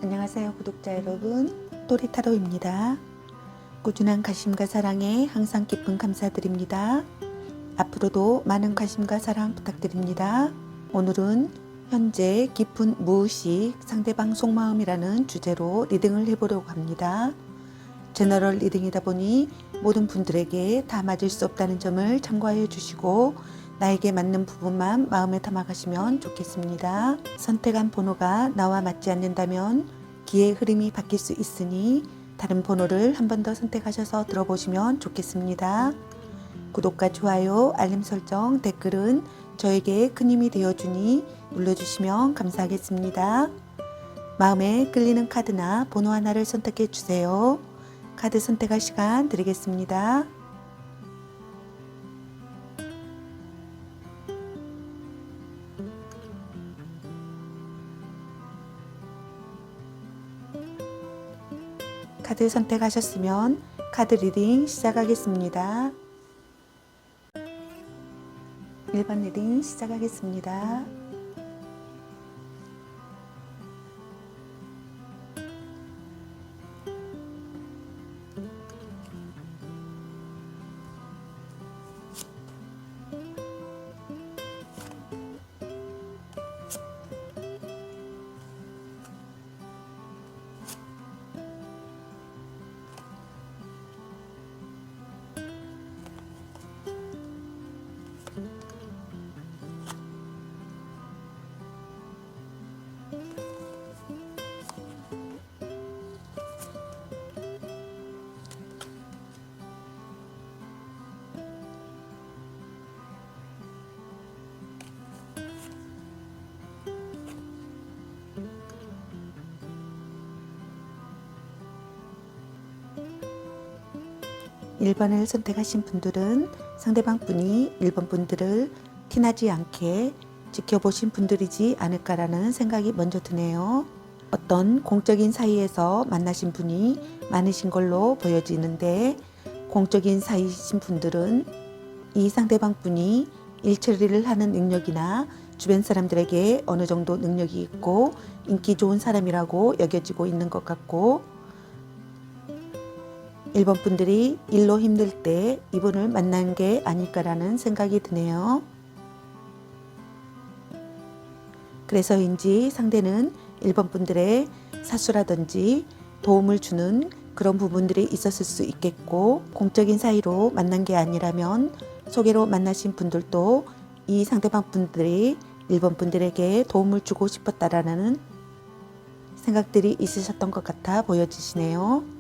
안녕하세요 구독자 여러분, 또리타로입니다. 꾸준한 관심과 사랑에 항상 깊은 감사드립니다. 앞으로도 많은 관심과 사랑 부탁드립니다. 오늘은 현재 깊은 무의식 상대방 속마음이라는 주제로 리딩을 해보려고 합니다. 제너럴 리딩이다 보니 모든 분들에게 다 맞을 수 없다는 점을 참고해 주시고 나에게 맞는 부분만 마음에 담아가시면 좋겠습니다. 선택한 번호가 나와 맞지 않는다면 기의 흐름이 바뀔 수 있으니 다른 번호를 한 번 더 선택하셔서 들어보시면 좋겠습니다. 구독과 좋아요, 알림 설정, 댓글은 저에게 큰 힘이 되어주니 눌러주시면 감사하겠습니다. 마음에 끌리는 카드나 번호 하나를 선택해 주세요. 카드 선택할 시간 드리겠습니다. 카드 선택하셨으면 카드 리딩 시작하겠습니다. 1번 리딩 시작하겠습니다. 일 번을 선택하신 분들은 상대방 분이 1번 분들을 티나지 않게 지켜보신 분들이지 않을까라는 생각이 먼저 드네요. 어떤 공적인 사이에서 만나신 분이 많으신 걸로 보여지는데, 공적인 사이이신 분들은 이 상대방 분이 일 처리를 하는 능력이나 주변 사람들에게 어느 정도 능력이 있고 인기 좋은 사람이라고 여겨지고 있는 것 같고, 1번 분들이 일로 힘들 때 이분을 만난 게 아닐까라는 생각이 드네요. 그래서인지 상대는 1번 분들의 사수라든지 도움을 주는 그런 부분들이 있었을 수 있겠고, 공적인 사이로 만난 게 아니라면 소개로 만나신 분들도 이 상대방 분들이 1번 분들에게 도움을 주고 싶었다라는 생각들이 있으셨던 것 같아 보여지시네요.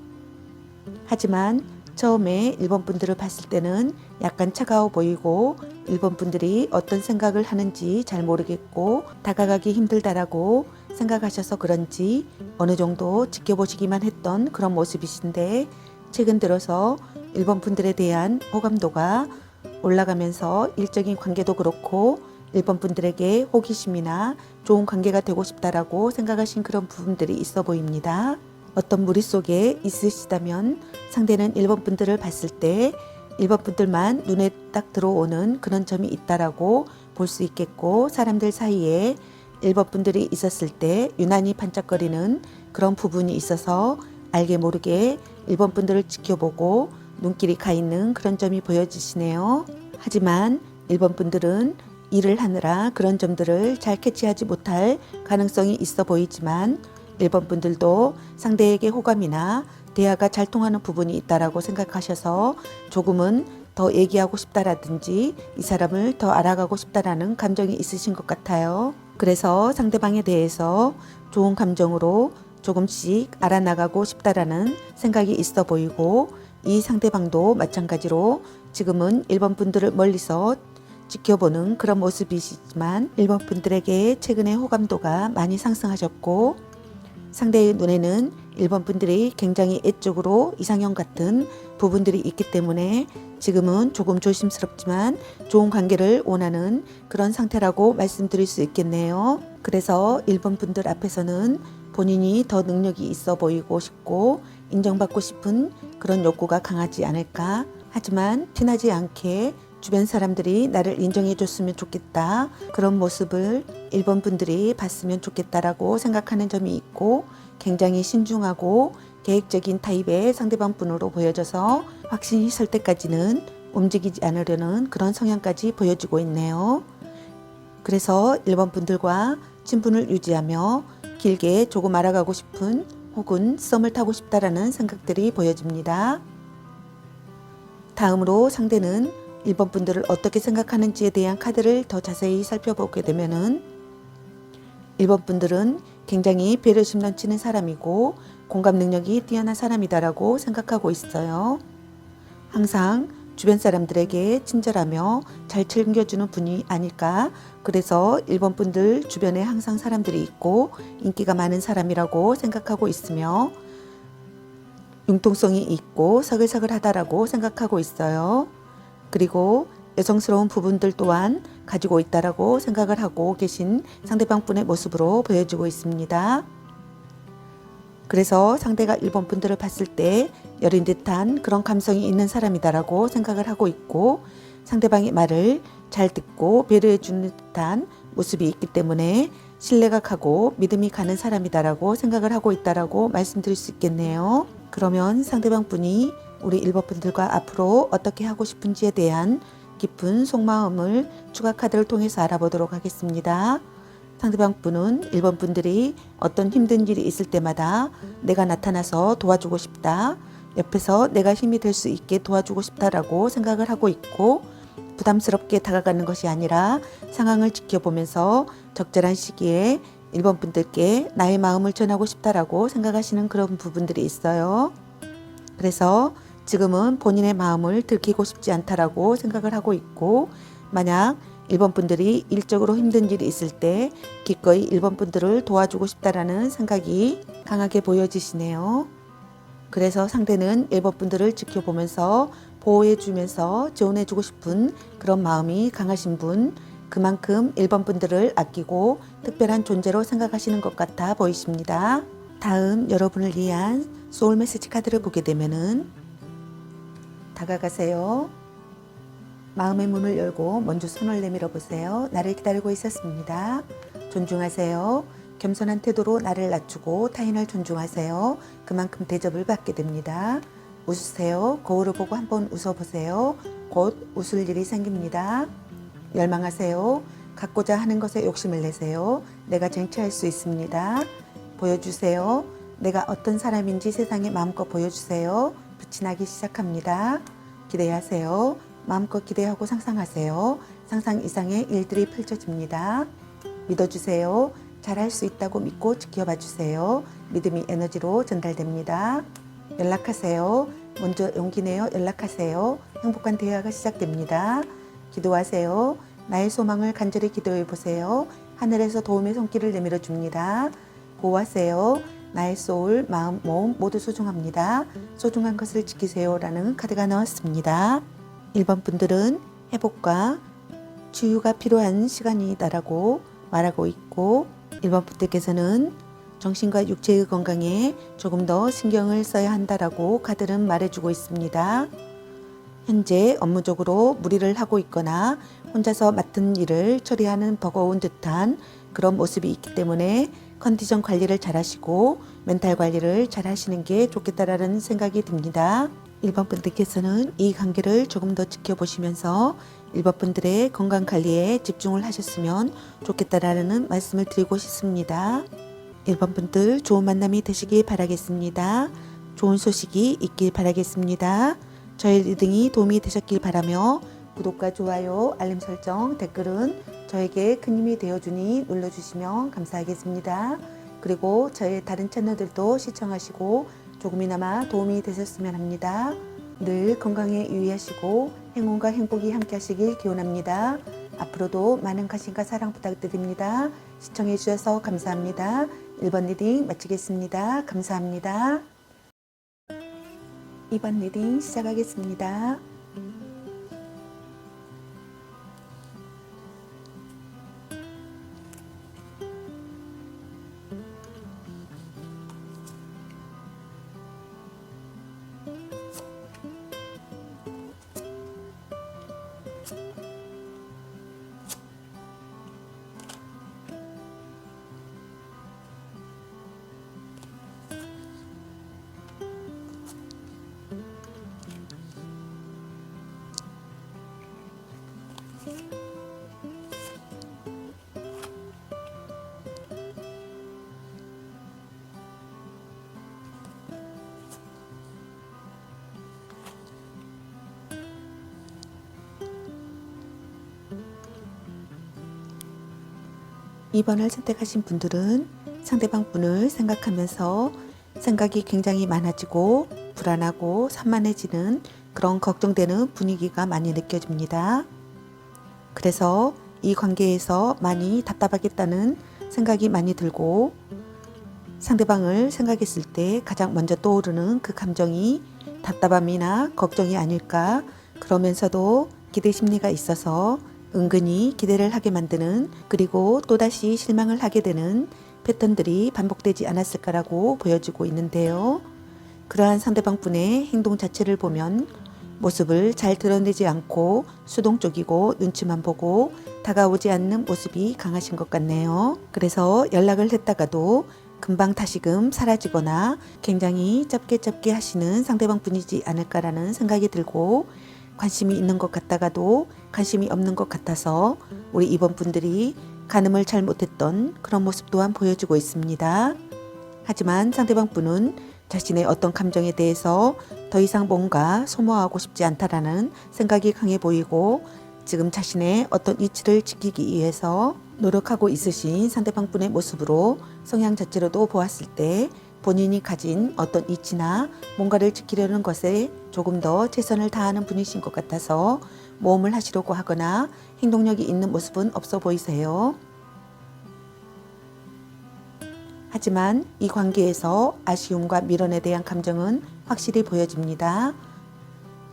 하지만 처음에 1번 분들을 봤을 때는 약간 차가워 보이고 1번 분들이 어떤 생각을 하는지 잘 모르겠고 다가가기 힘들다라고 생각하셔서 그런지 어느 정도 지켜보시기만 했던 그런 모습이신데, 최근 들어서 1번 분들에 대한 호감도가 올라가면서 일적인 관계도 그렇고 1번 분들에게 호기심이나 좋은 관계가 되고 싶다라고 생각하신 그런 부분들이 있어 보입니다. 어떤 무리 속에 있으시다면 상대는 1번 분들을 봤을 때 1번 분들만 눈에 딱 들어오는 그런 점이 있다라고 볼 수 있겠고, 사람들 사이에 1번 분들이 있었을 때 유난히 반짝거리는 그런 부분이 있어서 알게 모르게 1번 분들을 지켜보고 눈길이 가 있는 그런 점이 보여지시네요. 하지만 1번 분들은 일을 하느라 그런 점들을 잘 캐치하지 못할 가능성이 있어 보이지만 1번 분들도 상대에게 호감이나 대화가 잘 통하는 부분이 있다라고 생각하셔서 조금은 더 얘기하고 싶다라든지 이 사람을 더 알아가고 싶다라는 감정이 있으신 것 같아요. 그래서 상대방에 대해서 좋은 감정으로 조금씩 알아나가고 싶다라는 생각이 있어 보이고, 이 상대방도 마찬가지로 지금은 1번 분들을 멀리서 지켜보는 그런 모습이시지만 1번 분들에게 최근에 호감도가 많이 상승하셨고, 상대의 눈에는 1번 분들이 굉장히 애적으로 이상형 같은 부분들이 있기 때문에 지금은 조금 조심스럽지만 좋은 관계를 원하는 그런 상태라고 말씀드릴 수 있겠네요. 그래서 1번 분들 앞에서는 본인이 더 능력이 있어 보이고 싶고 인정받고 싶은 그런 욕구가 강하지 않을까. 하지만 티나지 않게 주변 사람들이 나를 인정해 줬으면 좋겠다, 그런 모습을 1번 분들이 봤으면 좋겠다라고 생각하는 점이 있고, 굉장히 신중하고 계획적인 타입의 상대방 분으로 보여져서 확신이 설 때까지는 움직이지 않으려는 그런 성향까지 보여지고 있네요. 그래서 1번 분들과 친분을 유지하며 길게 조금 알아가고 싶은 혹은 썸을 타고 싶다라는 생각들이 보여집니다. 다음으로 상대는 1번 분들을 어떻게 생각하는지에 대한 카드를 더 자세히 살펴보게 되면은 1번 분들은 굉장히 배려심 넘치는 사람이고 공감 능력이 뛰어난 사람이다라고 생각하고 있어요. 항상 주변 사람들에게 친절하며 잘 챙겨주는 분이 아닐까. 그래서 1번 분들 주변에 항상 사람들이 있고 인기가 많은 사람이라고 생각하고 있으며 융통성이 있고 서글서글하다라고 생각하고 있어요. 그리고 여성스러운 부분들 또한 가지고 있다라고 생각을 하고 계신 상대방분의 모습으로 보여지고 있습니다. 그래서 상대가 1번 분들을 봤을 때 여린 듯한 그런 감성이 있는 사람이다라고 생각을 하고 있고 상대방의 말을 잘 듣고 배려해 주는 듯한 모습이 있기 때문에 신뢰가 가고 믿음이 가는 사람이다라고 생각을 하고 있다라고 말씀드릴 수 있겠네요. 그러면 상대방 분이 우리 1번 분들과 앞으로 어떻게 하고 싶은지에 대한 깊은 속마음을 추가 카드를 통해서 알아보도록 하겠습니다. 상대방 분은 1번 분들이 어떤 힘든 일이 있을 때마다 내가 나타나서 도와주고 싶다. 옆에서 내가 힘이 될 수 있게 도와주고 싶다라고 생각을 하고 있고 부담스럽게 다가가는 것이 아니라 상황을 지켜보면서 적절한 시기에 1번 분들께 나의 마음을 전하고 싶다라고 생각하시는 그런 부분들이 있어요. 그래서 지금은 본인의 마음을 들키고 싶지 않다라고 생각을 하고 있고 만약 1번 분들이 일적으로 힘든 일이 있을 때 기꺼이 1번 분들을 도와주고 싶다라는 생각이 강하게 보여지시네요. 그래서 상대는 1번 분들을 지켜보면서 보호해 주면서 지원해 주고 싶은 그런 마음이 강하신 분, 그만큼 1번 분들을 아끼고 특별한 존재로 생각하시는 것 같아 보이십니다. 다음 여러분을 위한 소울 메시지 카드를 보게 되면은 다가가세요. 마음의 문을 열고 먼저 손을 내밀어 보세요. 나를 기다리고 있었습니다. 존중하세요. 겸손한 태도로 나를 낮추고 타인을 존중하세요. 그만큼 대접을 받게 됩니다. 웃으세요. 거울을 보고 한번 웃어보세요. 곧 웃을 일이 생깁니다. 열망하세요. 갖고자 하는 것에 욕심을 내세요. 내가 쟁취할 수 있습니다. 보여주세요. 내가 어떤 사람인지 세상에 마음껏 보여주세요. 빛이 나기 시작합니다. 기대하세요. 마음껏 기대하고 상상하세요. 상상 이상의 일들이 펼쳐집니다. 믿어주세요. 잘할 수 있다고 믿고 지켜봐 주세요. 믿음이 에너지로 전달됩니다. 연락하세요. 먼저 용기 내어 연락하세요. 행복한 대화가 시작됩니다. 기도하세요. 나의 소망을 간절히 기도해 보세요. 하늘에서 도움의 손길을 내밀어 줍니다. 보호하세요. 나의 소울, 마음, 몸 모두 소중합니다. 소중한 것을 지키세요 라는 카드가 나왔습니다. 1번 분들은 회복과 치유가 필요한 시간이다라고 말하고 있고 1번 분들께서는 정신과 육체의 건강에 조금 더 신경을 써야 한다라고 카드는 말해주고 있습니다. 현재 업무적으로 무리를 하고 있거나 혼자서 맡은 일을 처리하는 버거운 듯한 그런 모습이 있기 때문에 컨디션 관리를 잘 하시고 멘탈 관리를 잘 하시는 게 좋겠다라는 생각이 듭니다. 1번 분들께서는 이 관계를 조금 더 지켜보시면서 1번 분들의 건강 관리에 집중을 하셨으면 좋겠다라는 말씀을 드리고 싶습니다. 1번 분들 좋은 만남이 되시길 바라겠습니다. 좋은 소식이 있길 바라겠습니다. 저의 리딩이 도움이 되셨길 바라며 구독과 좋아요, 알림 설정, 댓글은 저에게 큰 힘이 되어주니 눌러주시면 감사하겠습니다. 그리고 저의 다른 채널들도 시청하시고 조금이나마 도움이 되셨으면 합니다. 늘 건강에 유의하시고 행운과 행복이 함께 하시길 기원합니다. 앞으로도 많은 관심과 사랑 부탁드립니다. 시청해 주셔서 감사합니다. 1번 리딩 마치겠습니다. 감사합니다. 2번 리딩 시작하겠습니다. 2번을 선택하신 분들은 상대방 분을 생각하면서 생각이 굉장히 많아지고 불안하고 산만해지는 그런 걱정되는 분위기가 많이 느껴집니다. 그래서 이 관계에서 많이 답답하겠다는 생각이 많이 들고 상대방을 생각했을 때 가장 먼저 떠오르는 그 감정이 답답함이나 걱정이 아닐까, 그러면서도 기대 심리가 있어서 은근히 기대를 하게 만드는, 그리고 또다시 실망을 하게 되는 패턴들이 반복되지 않았을까라고 보여지고 있는데요. 그러한 상대방 분의 행동 자체를 보면 모습을 잘 드러내지 않고 수동적이고 눈치만 보고 다가오지 않는 모습이 강하신 것 같네요. 그래서 연락을 했다가도 금방 다시금 사라지거나 굉장히 짧게 하시는 상대방 분이지 않을까라는 생각이 들고, 관심이 있는 것 같다가도 관심이 없는 것 같아서 우리 이번 분들이 가늠을 잘 못했던 그런 모습 또한 보여주고 있습니다. 하지만 상대방 분은 자신의 어떤 감정에 대해서 더 이상 뭔가 소모하고 싶지 않다라는 생각이 강해 보이고, 지금 자신의 어떤 이치를 지키기 위해서 노력하고 있으신 상대방 분의 모습으로 성향 자체로도 보았을 때 본인이 가진 어떤 이치나 뭔가를 지키려는 것에 조금 더 최선을 다하는 분이신 것 같아서 모험을 하시려고 하거나 행동력이 있는 모습은 없어 보이세요. 하지만 이 관계에서 아쉬움과 미련에 대한 감정은 확실히 보여집니다.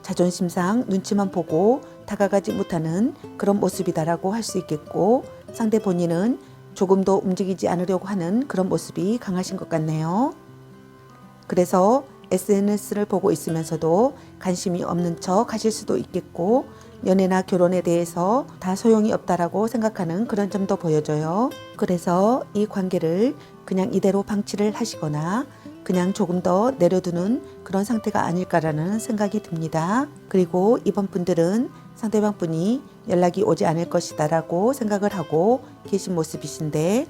자존심상 눈치만 보고 다가가지 못하는 그런 모습이다라고 할 수 있겠고, 상대 본인은 조금 더 움직이지 않으려고 하는 그런 모습이 강하신 것 같네요. 그래서 SNS를 보고 있으면서도 관심이 없는 척 하실 수도 있겠고, 연애나 결혼에 대해서 다 소용이 없다라고 생각하는 그런 점도 보여져요. 그래서 이 관계를 그냥 이대로 방치를 하시거나 그냥 조금 더 내려두는 그런 상태가 아닐까라는 생각이 듭니다. 그리고 이번 분들은 상대방 분이 연락이 오지 않을 것이다라고 생각을 하고 계신 모습이신데,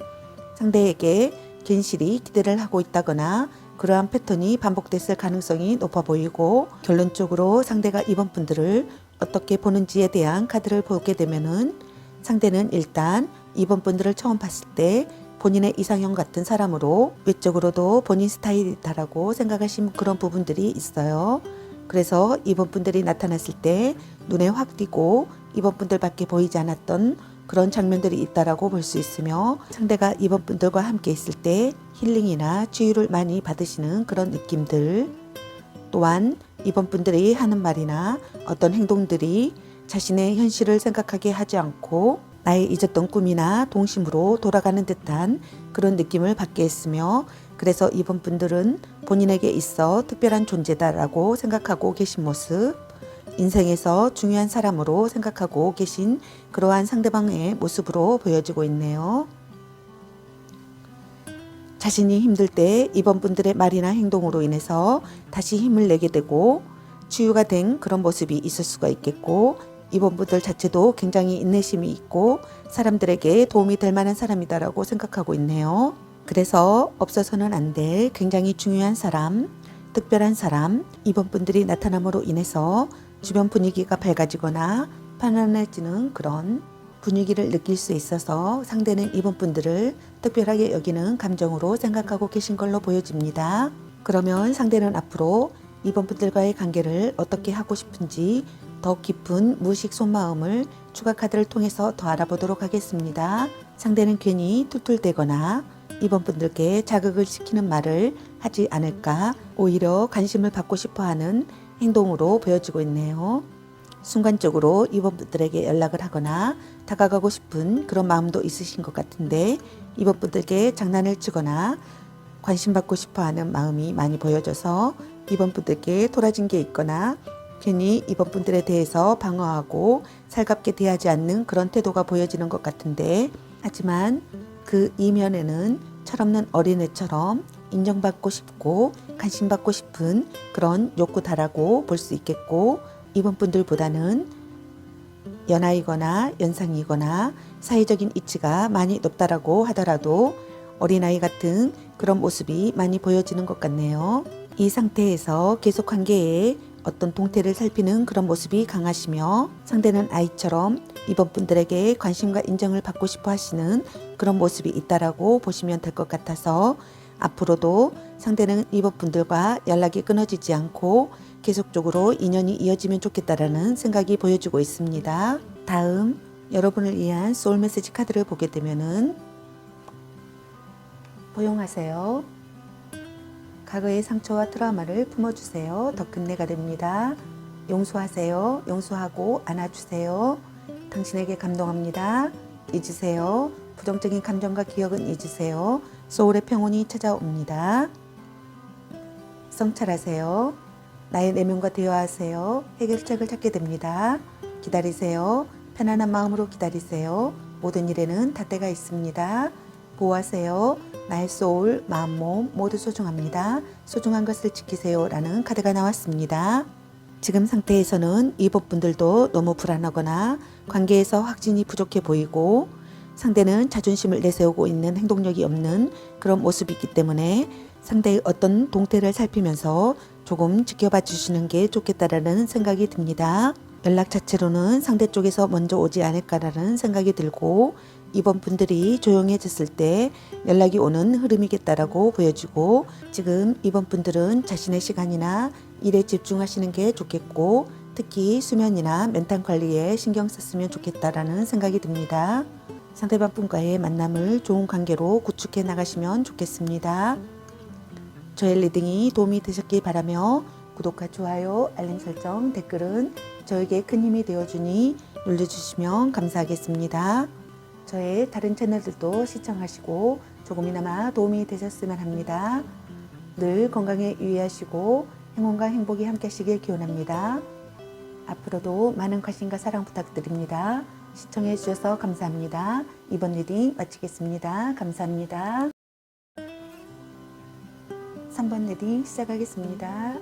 상대에게 괜시리 기대를 하고 있다거나 그러한 패턴이 반복됐을 가능성이 높아 보이고, 결론적으로 상대가 이번 분들을 어떻게 보는지에 대한 카드를 보게 되면은 상대는 일단 이번 분들을 처음 봤을 때 본인의 이상형 같은 사람으로 외적으로도 본인 스타일이다라고 생각하신 그런 부분들이 있어요. 그래서 이번 분들이 나타났을 때 눈에 확 띄고 이번 분들밖에 보이지 않았던 그런 장면들이 있다라고 볼 수 있으며, 상대가 이번 분들과 함께 있을 때 힐링이나 치유를 많이 받으시는 그런 느낌들, 또한 이번 분들이 하는 말이나 어떤 행동들이 자신의 현실을 생각하게 하지 않고 나의 잊었던 꿈이나 동심으로 돌아가는 듯한 그런 느낌을 받게 했으며, 그래서 이번 분들은 본인에게 있어 특별한 존재다라고 생각하고 계신 모습, 인생에서 중요한 사람으로 생각하고 계신 그러한 상대방의 모습으로 보여지고 있네요. 자신이 힘들 때 이번 분들의 말이나 행동으로 인해서 다시 힘을 내게 되고 치유가 된 그런 모습이 있을 수가 있겠고, 이번 분들 자체도 굉장히 인내심이 있고 사람들에게 도움이 될 만한 사람이다라고 생각하고 있네요. 그래서 없어서는 안 될 굉장히 중요한 사람, 특별한 사람, 이번 분들이 나타남으로 인해서 주변 분위기가 밝아지거나 편안해지는 그런 분위기를 느낄 수 있어서 상대는 이번 분들을 특별하게 여기는 감정으로 생각하고 계신 걸로 보여집니다. 그러면 상대는 앞으로 이번 분들과의 관계를 어떻게 하고 싶은지 더 깊은 무의식 속마음을 추가 카드를 통해서 더 알아보도록 하겠습니다. 상대는 괜히 툴툴대거나 이번 분들께 자극을 시키는 말을 하지 않을까, 오히려 관심을 받고 싶어하는 행동으로 보여지고 있네요. 순간적으로 이번 분들에게 연락을 하거나 다가가고 싶은 그런 마음도 있으신 것 같은데, 이번 분들께 장난을 치거나 관심 받고 싶어하는 마음이 많이 보여져서 이번 분들께 돌아진 게 있거나 괜히 이번 분들에 대해서 방어하고 살갑게 대하지 않는 그런 태도가 보여지는 것 같은데, 하지만 그 이면에는 철없는 어린애처럼 인정받고 싶고 관심받고 싶은 그런 욕구다라고 볼 수 있겠고, 이번 분들보다는 연하이거나 연상이거나 사회적인 이치가 많이 높다라고 하더라도 어린아이 같은 그런 모습이 많이 보여지는 것 같네요. 이 상태에서 계속 관계에 어떤 동태를 살피는 그런 모습이 강하시며 상대는 아이처럼 이번 분들에게 관심과 인정을 받고 싶어 하시는 그런 모습이 있다라고 보시면 될 것 같아서 앞으로도 상대는 이번 분들과 연락이 끊어지지 않고 계속적으로 인연이 이어지면 좋겠다라는 생각이 보여지고 있습니다. 다음 여러분을 위한 소울 메시지 카드를 보게 되면은 포용하세요. 과거의 상처와 트라우마를 품어주세요. 더 끝내가 됩니다. 용서하세요. 용서하고 안아주세요. 당신에게 감동합니다. 잊으세요. 부정적인 감정과 기억은 잊으세요. 소울의 평온이 찾아옵니다. 성찰하세요. 나의 내면과 대화하세요. 해결책을 찾게 됩니다. 기다리세요. 편안한 마음으로 기다리세요. 모든 일에는 다 때가 있습니다. 보호하세요. 나의 소울, 마음, 몸 모두 소중합니다. 소중한 것을 지키세요. 라는 카드가 나왔습니다. 지금 상태에서는 이번 분들도 너무 불안하거나 관계에서 확신이 부족해 보이고 상대는 자존심을 내세우고 있는 행동력이 없는 그런 모습이 있기 때문에 상대의 어떤 동태를 살피면서 조금 지켜봐 주시는 게 좋겠다라는 생각이 듭니다. 연락 자체로는 상대 쪽에서 먼저 오지 않을까라는 생각이 들고 이번 분들이 조용해졌을 때 연락이 오는 흐름이겠다라고 보여지고 지금 이번 분들은 자신의 시간이나 일에 집중하시는 게 좋겠고 특히 수면이나 멘탈 관리에 신경 썼으면 좋겠다라는 생각이 듭니다. 상대방 분과의 만남을 좋은 관계로 구축해 나가시면 좋겠습니다. 저의 리딩이 도움이 되셨길 바라며 구독과 좋아요, 알림 설정, 댓글은 저에게 큰 힘이 되어주니 눌러주시면 감사하겠습니다. 저의 다른 채널들도 시청하시고 조금이나마 도움이 되셨으면 합니다. 늘 건강에 유의하시고 행운과 행복이 함께 하시길 기원합니다. 앞으로도 많은 관심과 사랑 부탁드립니다. 시청해 주셔서 감사합니다. 이번 리딩 마치겠습니다. 감사합니다. 3번 리딩 시작하겠습니다.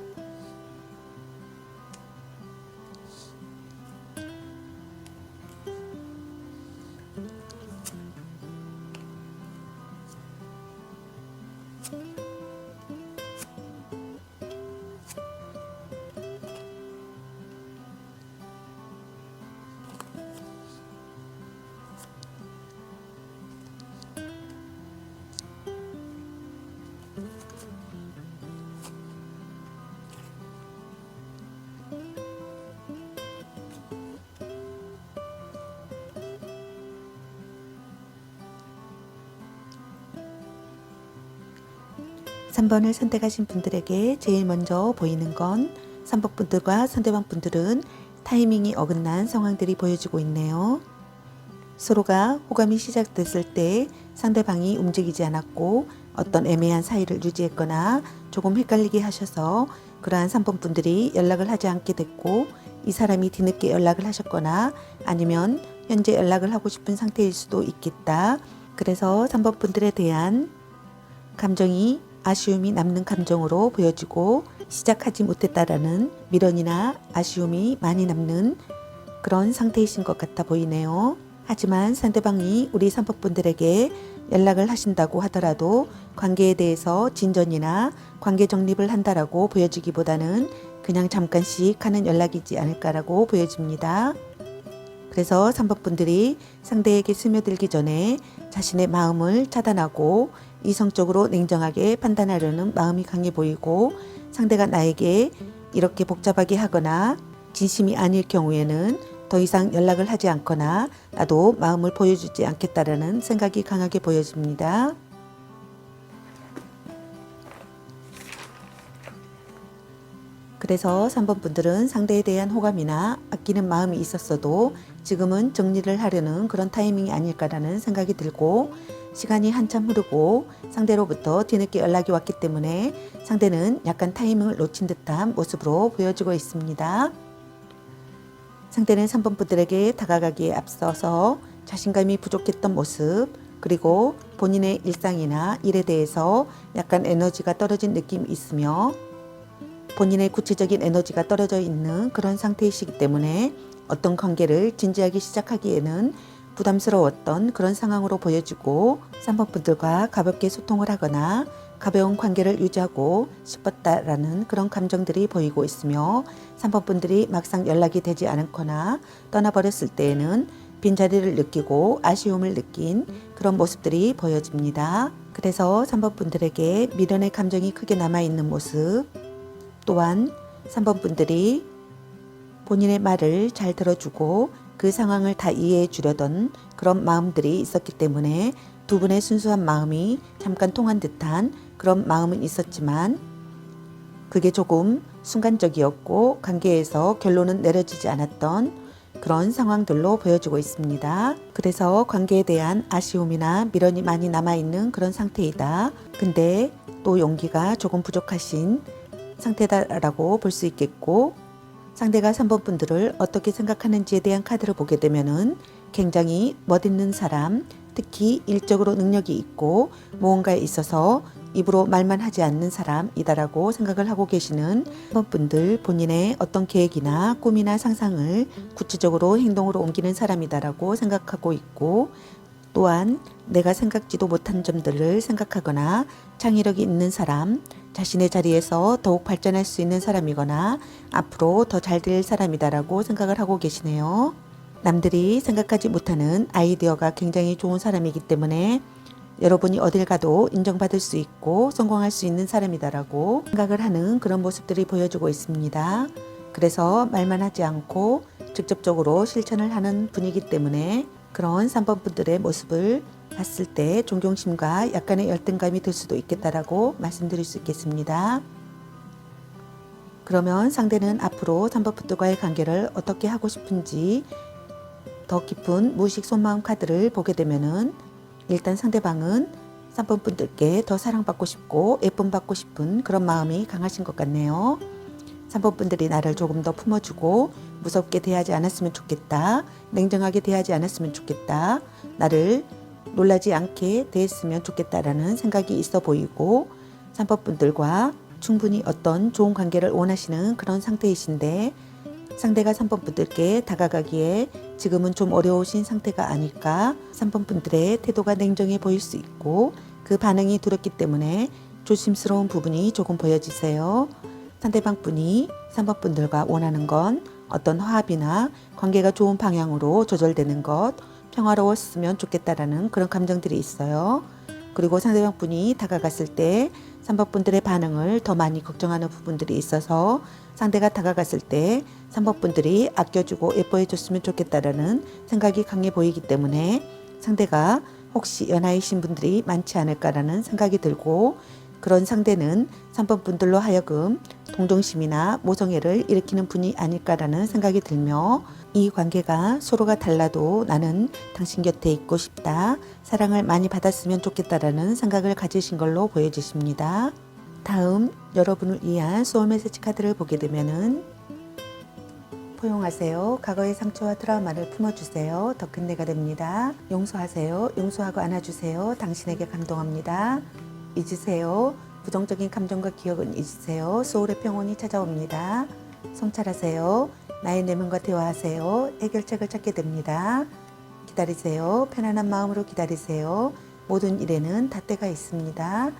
삼 번을 선택하신 분들에게 제일 먼저 보이는 건 3번 분들과 상대방 분들은 타이밍이 어긋난 상황들이 보여지고 있네요. 서로가 호감이 시작됐을 때 상대방이 움직이지 않았고 어떤 애매한 사이를 유지했거나 조금 헷갈리게 하셔서 그러한 3번 분들이 연락을 하지 않게 됐고 이 사람이 뒤늦게 연락을 하셨거나 아니면 현재 연락을 하고 싶은 상태일 수도 있겠다. 그래서 3번 분들에 대한 감정이 아쉬움이 남는 감정으로 보여지고 시작하지 못했다라는 미련이나 아쉬움이 많이 남는 그런 상태이신 것 같아 보이네요. 하지만 상대방이 우리 3번 분들에게 연락을 하신다고 하더라도 관계에 대해서 진전이나 관계 정립을 한다라고 보여지기보다는 그냥 잠깐씩 하는 연락이지 않을까라고 보여집니다. 그래서 3번 분들이 상대에게 스며들기 전에 자신의 마음을 차단하고 이성적으로 냉정하게 판단하려는 마음이 강해 보이고 상대가 나에게 이렇게 복잡하게 하거나 진심이 아닐 경우에는 더 이상 연락을 하지 않거나 나도 마음을 보여주지 않겠다라는 생각이 강하게 보여집니다. 그래서 3번 분들은 상대에 대한 호감이나 아끼는 마음이 있었어도 지금은 정리를 하려는 그런 타이밍이 아닐까라는 생각이 들고 시간이 한참 흐르고 상대로부터 뒤늦게 연락이 왔기 때문에 상대는 약간 타이밍을 놓친 듯한 모습으로 보여지고 있습니다. 상대는 3번 분들에게 다가가기에 앞서서 자신감이 부족했던 모습 그리고 본인의 일상이나 일에 대해서 약간 에너지가 떨어진 느낌이 있으며 본인의 구체적인 에너지가 떨어져 있는 그런 상태이시기 때문에 어떤 관계를 진지하게 시작하기에는 부담스러웠던 그런 상황으로 보여지고 3번 분들과 가볍게 소통을 하거나 가벼운 관계를 유지하고 싶었다라는 그런 감정들이 보이고 있으며 3번 분들이 막상 연락이 되지 않거나 떠나버렸을 때에는 빈자리를 느끼고 아쉬움을 느낀 그런 모습들이 보여집니다. 그래서 3번 분들에게 미련의 감정이 크게 남아있는 모습, 또한 3번 분들이 본인의 말을 잘 들어주고 그 상황을 다 이해해 주려던 그런 마음들이 있었기 때문에 두 분의 순수한 마음이 잠깐 통한 듯한 그런 마음은 있었지만 그게 조금 순간적이었고 관계에서 결론은 내려지지 않았던 그런 상황들로 보여지고 있습니다. 그래서 관계에 대한 아쉬움이나 미련이 많이 남아있는 그런 상태이다. 근데 또 용기가 조금 부족하신 상태다라고 볼 수 있겠고, 상대가 3번 분들을 어떻게 생각하는지에 대한 카드를 보게 되면은 굉장히 멋있는 사람, 특히 일적으로 능력이 있고 무언가에 있어서 입으로 말만 하지 않는 사람이다라고 생각을 하고 계시는 3번 분들, 본인의 어떤 계획이나 꿈이나 상상을 구체적으로 행동으로 옮기는 사람이다라고 생각하고 있고, 또한 내가 생각지도 못한 점들을 생각하거나 창의력이 있는 사람, 자신의 자리에서 더욱 발전할 수 있는 사람이거나 앞으로 더 잘 될 사람이다라고 생각을 하고 계시네요. 남들이 생각하지 못하는 아이디어가 굉장히 좋은 사람이기 때문에 여러분이 어딜 가도 인정받을 수 있고 성공할 수 있는 사람이다라고 생각을 하는 그런 모습들이 보여지고 있습니다. 그래서 말만 하지 않고 직접적으로 실천을 하는 분이기 때문에 그런 3번 분들의 모습을 봤을 때 존경심과 약간의 열등감이 들 수도 있겠다라고 말씀드릴 수 있겠습니다. 그러면 상대는 앞으로 3번 분들과의 관계를 어떻게 하고 싶은지 더 깊은 무의식 속마음 카드를 보게 되면은 일단 상대방은 3번 분들께 더 사랑받고 싶고 예쁨 받고 싶은 그런 마음이 강하신 것 같네요. 3번 분들이 나를 조금 더 품어주고 무섭게 대하지 않았으면 좋겠다. 냉정하게 대하지 않았으면 좋겠다. 나를 놀라지 않게 대했으면 좋겠다라는 생각이 있어 보이고 3번 분들과 충분히 어떤 좋은 관계를 원하시는 그런 상태이신데 상대가 3번 분들께 다가가기에 지금은 좀 어려우신 상태가 아닐까. 3번 분들의 태도가 냉정해 보일 수 있고 그 반응이 두렵기 때문에 조심스러운 부분이 조금 보여지세요. 상대방 분이 3번 분들과 원하는 건 어떤 화합이나 관계가 좋은 방향으로 조절되는 것, 평화로웠으면 좋겠다라는 그런 감정들이 있어요. 그리고 상대방 분이 다가갔을 때 3번 분들의 반응을 더 많이 걱정하는 부분들이 있어서 상대가 다가갔을 때 3번 분들이 아껴주고 예뻐해 줬으면 좋겠다라는 생각이 강해 보이기 때문에 상대가 혹시 연하이신 분들이 많지 않을까라는 생각이 들고 그런 상대는 3번 분들로 하여금 동정심이나 모성애를 일으키는 분이 아닐까라는 생각이 들며 이 관계가 서로가 달라도 나는 당신 곁에 있고 싶다. 사랑을 많이 받았으면 좋겠다라는 생각을 가지신 걸로 보여지십니다. 다음 여러분을 위한 소울 메시지 카드를 보게 되면은 포용하세요. 과거의 상처와 트라우마를 품어주세요. 더 큰 내가 됩니다. 용서하세요. 용서하고 안아주세요. 당신에게 감동합니다. 잊으세요. 부정적인 감정과 기억은 잊으세요. 소울의 평온이 찾아옵니다. 성찰하세요. 나의 내면과 대화하세요. 해결책을 찾게 됩니다. 기다리세요. 편안한 마음으로 기다리세요. 모든 일에는 다 때가 있습니다.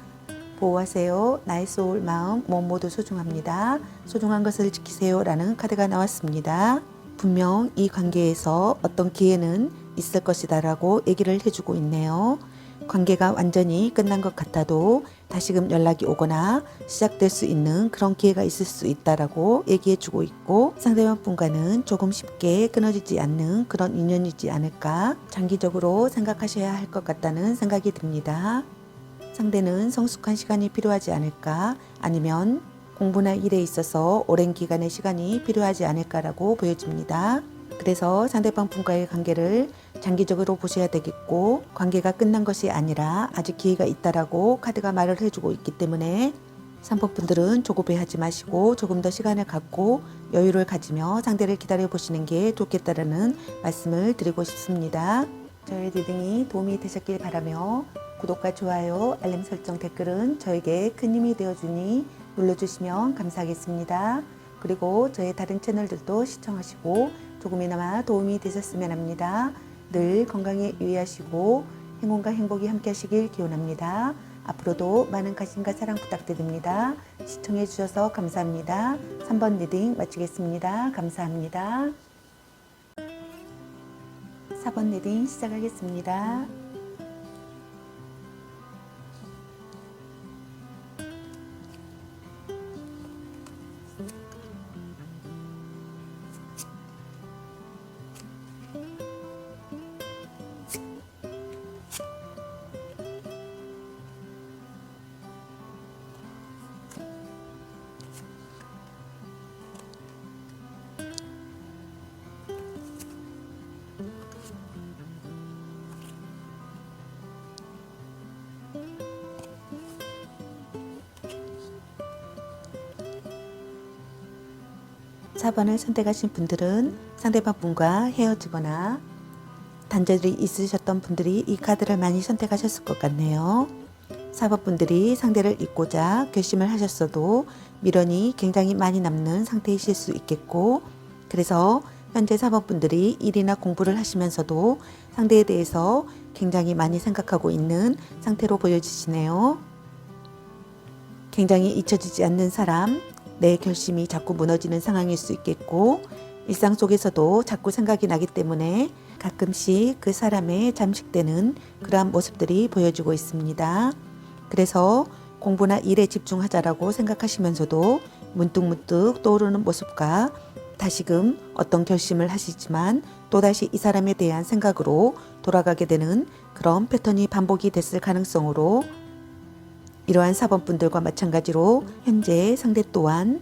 보호하세요. 나의 소울, 마음, 몸 모두 소중합니다. 소중한 것을 지키세요. 라는 카드가 나왔습니다. 분명 이 관계에서 어떤 기회는 있을 것이다 라고 얘기를 해주고 있네요. 관계가 완전히 끝난 것 같아도 다시금 연락이 오거나 시작될 수 있는 그런 기회가 있을 수 있다라고 얘기해 주고 있고 상대방 분과는 조금 쉽게 끊어지지 않는 그런 인연이지 않을까 장기적으로 생각하셔야 할 것 같다는 생각이 듭니다. 상대는 성숙한 시간이 필요하지 않을까 아니면 공부나 일에 있어서 오랜 기간의 시간이 필요하지 않을까라고 보여집니다. 그래서 상대방 분과의 관계를 장기적으로 보셔야 되겠고 관계가 끝난 것이 아니라 아직 기회가 있다라고 카드가 말을 해주고 있기 때문에 3번 분들은 조급해하지 마시고 조금 더 시간을 갖고 여유를 가지며 상대를 기다려 보시는 게 좋겠다라는 말씀을 드리고 싶습니다. 저의 리딩이 도움이 되셨길 바라며 구독과 좋아요, 알림 설정, 댓글은 저에게 큰 힘이 되어주니 눌러주시면 감사하겠습니다. 그리고 저의 다른 채널들도 시청하시고 조금이나마 도움이 되셨으면 합니다. 늘 건강에 유의하시고 행운과 행복이 함께 하시길 기원합니다. 앞으로도 많은 관심과 사랑 부탁드립니다. 시청해 주셔서 감사합니다. 3번 리딩 마치겠습니다. 감사합니다. 4번 리딩 시작하겠습니다. 사 번을 선택하신 분들은 상대방 분과 헤어지거나 단절이 있으셨던 분들이 이 카드를 많이 선택하셨을 것 같네요. 4번 분들이 상대를 잊고자 결심을 하셨어도 미련이 굉장히 많이 남는 상태이실 수 있겠고, 그래서 현재 4번 분들이 일이나 공부를 하시면서도 상대에 대해서 굉장히 많이 생각하고 있는 상태로 보여지시네요. 굉장히 잊혀지지 않는 사람, 내 결심이 자꾸 무너지는 상황일 수 있겠고, 일상 속에서도 자꾸 생각이 나기 때문에 가끔씩 그 사람의 잠식되는 그러한 모습들이 보여지고 있습니다. 그래서 공부나 일에 집중하자라고 생각하시면서도 문득문득 떠오르는 모습과 다시금 어떤 결심을 하시지만 또다시 이 사람에 대한 생각으로 돌아가게 되는 그런 패턴이 반복이 됐을 가능성으로, 이러한 4번 분들과 마찬가지로 현재 상대 또한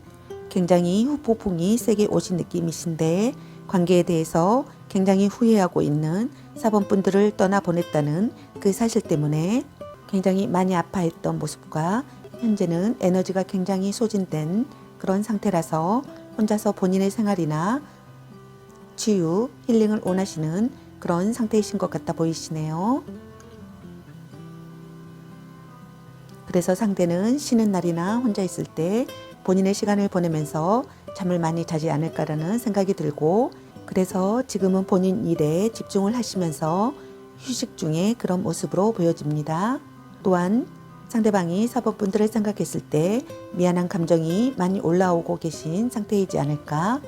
굉장히 후폭풍이 세게 오신 느낌이신데, 관계에 대해서 굉장히 후회하고 있는 4번 분들을 떠나보냈다는 그 사실 때문에 굉장히 많이 아파했던 모습과, 현재는 에너지가 굉장히 소진된 그런 상태라서 혼자서 본인의 생활이나 치유, 힐링을 원하시는 그런 상태이신 것 같아 보이시네요. 그래서 상대는 쉬는 날이나 혼자 있을 때 본인의 시간을 보내면서 잠을 많이 자지 않을까라는 생각이 들고, 그래서 지금은 본인 일에 집중을 하시면서 휴식 중에 그런 모습으로 보여집니다. 또한 상대방이 4번 분들을 생각했을 때 미안한 감정이 많이 올라오고 계신 상태이지 않을까.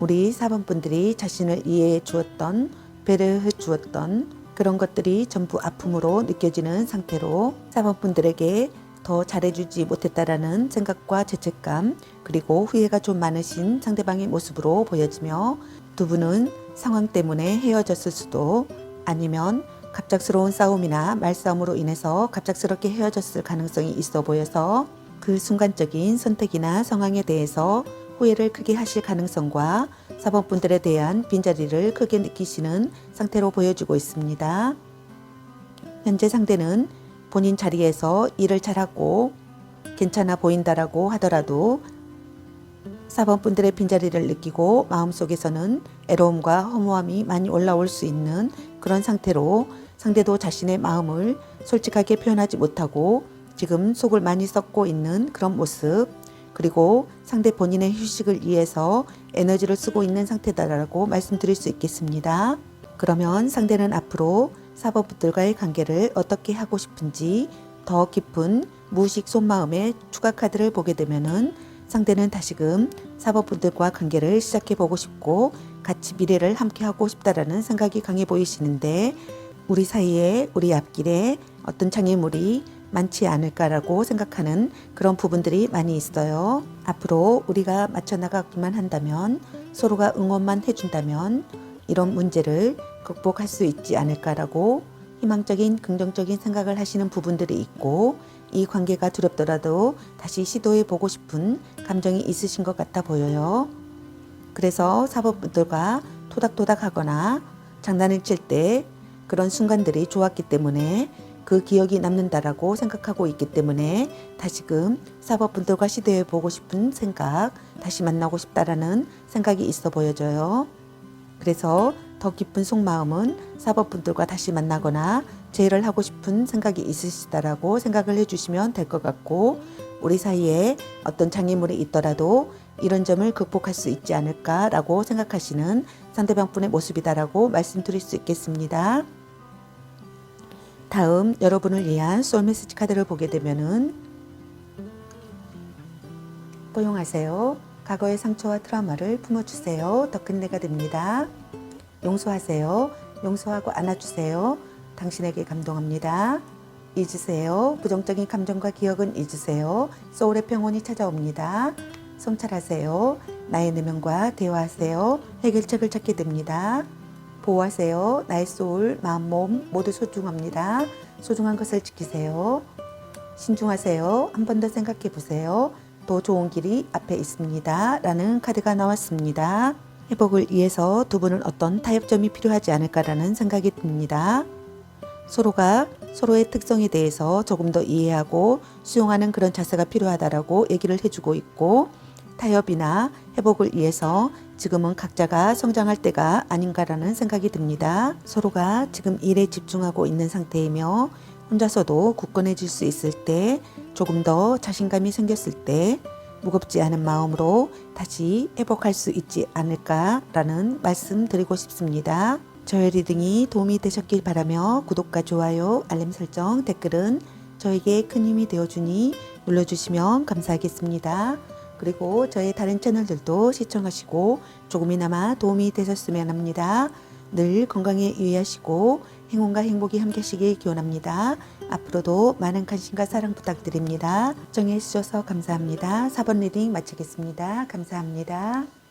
우리 4번 분들이 자신을 이해해 주었던, 배려해 주었던 그런 것들이 전부 아픔으로 느껴지는 상태로 4번 분들에게 더 잘해주지 못했다라는 생각과 죄책감, 그리고 후회가 좀 많으신 상대방의 모습으로 보여지며, 두 분은 상황 때문에 헤어졌을 수도, 아니면 갑작스러운 싸움이나 말싸움으로 인해서 갑작스럽게 헤어졌을 가능성이 있어 보여서 그 순간적인 선택이나 상황에 대해서 후회를 크게 하실 가능성과 4번 분들에 대한 빈자리를 크게 느끼시는 상태로 보여지고 있습니다. 현재 상대는 본인 자리에서 일을 잘하고 괜찮아 보인다라고 하더라도 4번 분들의 빈자리를 느끼고 마음속에서는 애로움과 허무함이 많이 올라올 수 있는 그런 상태로, 상대도 자신의 마음을 솔직하게 표현하지 못하고 지금 속을 많이 썩고 있는 그런 모습, 그리고 상대 본인의 휴식을 위해서 에너지를 쓰고 있는 상태다라고 말씀드릴 수 있겠습니다. 그러면 상대는 앞으로 4번 분들과의 관계를 어떻게 하고 싶은지, 더 깊은 무의식 속마음의 추가 카드를 보게 되면은 상대는 다시금 4번 분들과 관계를 시작해 보고 싶고 같이 미래를 함께 하고 싶다라는 생각이 강해 보이시는데, 우리 사이에, 우리 앞길에 어떤 장애물이 많지 않을까라고 생각하는 그런 부분들이 많이 있어요. 앞으로 우리가 맞춰 나가기만 한다면, 서로가 응원만 해준다면 이런 문제를 극복할 수 있지 않을까라고 희망적인 긍정적인 생각을 하시는 부분들이 있고, 이 관계가 두렵더라도 다시 시도해 보고 싶은 감정이 있으신 것 같아 보여요. 그래서 4번 분들과 토닥토닥 하거나 장난을 칠 때 그런 순간들이 좋았기 때문에 그 기억이 남는다라고 생각하고 있기 때문에 다시금 4번 분들과 시도해 보고 싶은 생각, 다시 만나고 싶다라는 생각이 있어 보여져요. 그래서 더 깊은 속마음은 4번 분들과 다시 만나거나 재회를 하고 싶은 생각이 있으시다라고 생각을 해주시면 될 것 같고, 우리 사이에 어떤 장애물이 있더라도 이런 점을 극복할 수 있지 않을까라고 생각하시는 상대방분의 모습이다라고 말씀드릴 수 있겠습니다. 다음 여러분을 위한 소울 메시지 카드를 보게 되면은 포용하세요. 과거의 상처와 트라우마를 품어주세요. 더 끝내가 됩니다. 용서하세요. 용서하고 안아주세요. 당신에게 감동합니다. 잊으세요. 부정적인 감정과 기억은 잊으세요. 소울의 평온이 찾아옵니다. 성찰하세요. 나의 내면과 대화하세요. 해결책을 찾게 됩니다. 보호하세요. 나의 소울, 마음, 몸 모두 소중합니다. 소중한 것을 지키세요. 신중하세요. 한 번 더 생각해 보세요. 더 좋은 길이 앞에 있습니다. 라는 카드가 나왔습니다. 회복을 위해서 두 분은 어떤 타협점이 필요하지 않을까라는 생각이 듭니다. 서로가 서로의 특성에 대해서 조금 더 이해하고 수용하는 그런 자세가 필요하다라고 얘기를 해주고 있고, 타협이나 회복을 위해서 지금은 각자가 성장할 때가 아닌가라는 생각이 듭니다. 서로가 지금 일에 집중하고 있는 상태이며 혼자서도 굳건해질 수 있을 때, 조금 더 자신감이 생겼을 때 무겁지 않은 마음으로 다시 회복할 수 있지 않을까라는 말씀 드리고 싶습니다. 저의 리딩이 도움이 되셨길 바라며 구독과 좋아요, 알림 설정, 댓글은 저에게 큰 힘이 되어주니 눌러주시면 감사하겠습니다. 그리고 저의 다른 채널들도 시청하시고 조금이나마 도움이 되셨으면 합니다. 늘 건강에 유의하시고 행운과 행복이 함께하시길 기원합니다. 앞으로도 많은 관심과 사랑 부탁드립니다. 시청해 주셔서 감사합니다. 4번 리딩 마치겠습니다. 감사합니다.